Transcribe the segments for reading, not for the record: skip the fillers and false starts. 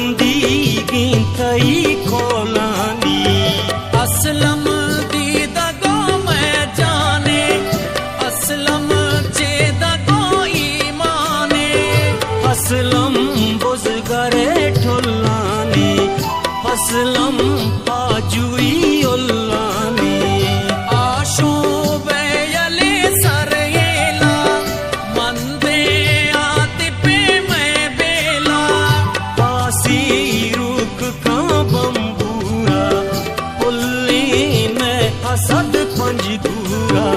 बुलंदी गिंथई खोलानी असलम दी दगो मैं जाने असलम चे दगो ईमाने असलम बुज़गरे ठुल्लानी असलम आजुई उल्लानी आशो बेयले सरेला मंदे आते पे मैं बेला पासी रुक का बम्बूरा पुल्ली में असद पंजगूरा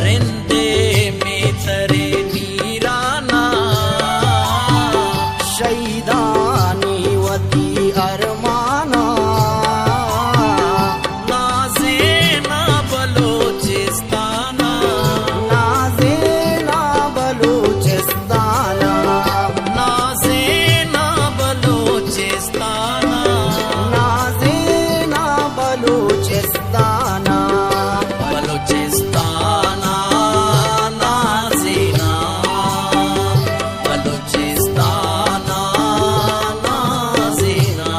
रिंदे में तरे नीराना शहीदानी वती अरमाना नाज़े ना बलोचिस्ताना नाज़े ना बलूचिस्ताना नाज़े ना बलोचिस्ताना नाज़े ना बलूचिस्ताना बलोचिस्ताना नाज़े ना बलोचिस्ताना नाज़े ना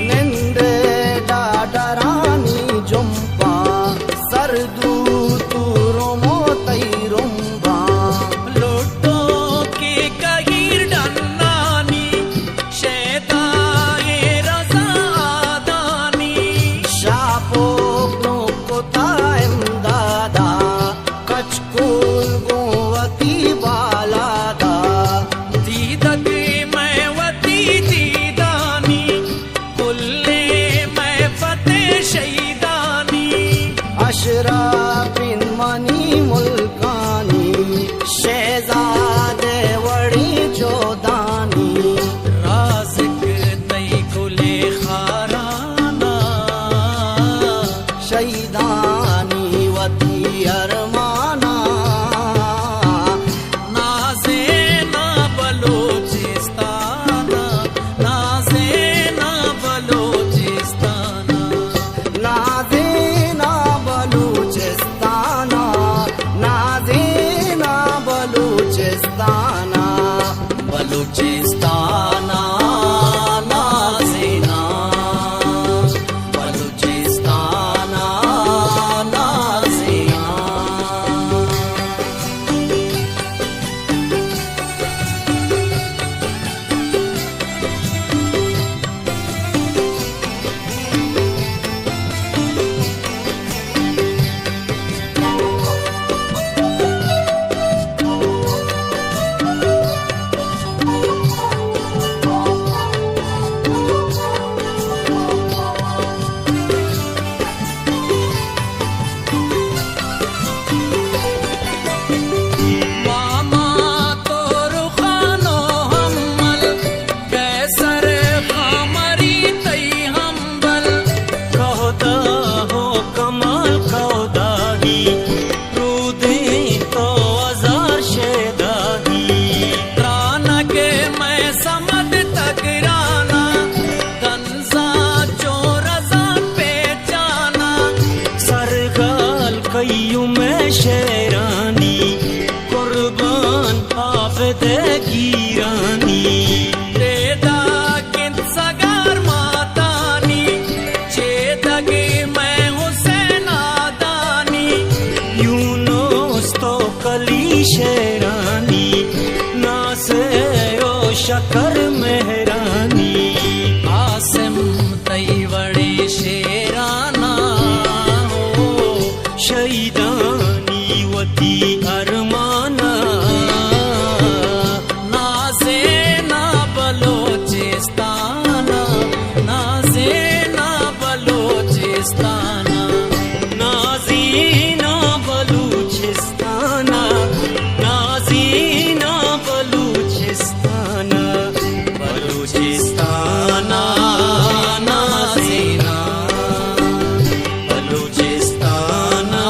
निंदे डाडरानी जुम्पा सरदू तूरो मोतई रुम्बा शापो को ताइम दादा कचकुल गोवती बालादा अशराफिन मनी मुल्कानी शहजादे वड़ी जोदानी शहीदानी वती अरमाना नाज़े ना बलोचिस्ताना नाज़े ना बलोचिस्ताना नाज़े ना बलूच बलूचिस्ताना नाजीना बलूचिस्ताना नाजीना बलूचिस्ताना बलूचिस्ताना नाजीना बलूचिस्ताना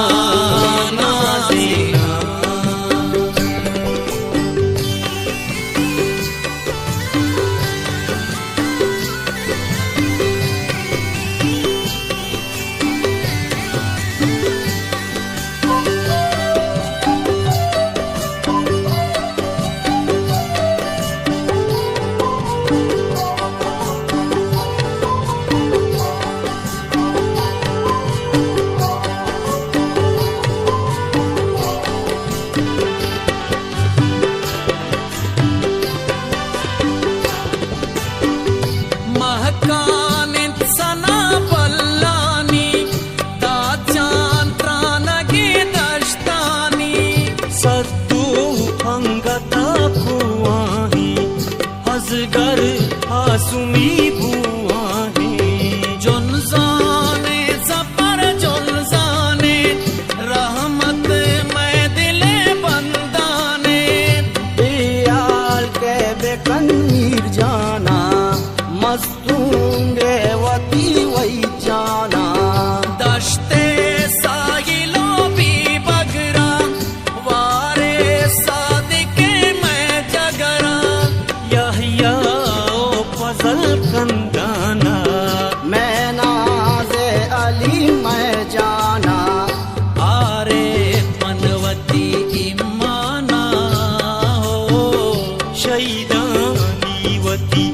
नाजीना महकानित सना पल्लानी दाचान त्रानगे दश्तानी सत्तू अंगता कुआही हजगर आसुमी बुआही जुनजाने जफर जुलजाने रहमत मैं दिले बंदाने दियाल के बेकनीर जाना मस्तूंगे वती वही जाना दश्ते सागिलो भी बगरा वारे सादिके मैं जगरा यहिया ओ फजल कंदाना मैं नाज़े अली मैं जाना आरे मनवती इमाना हो शहीदानी वती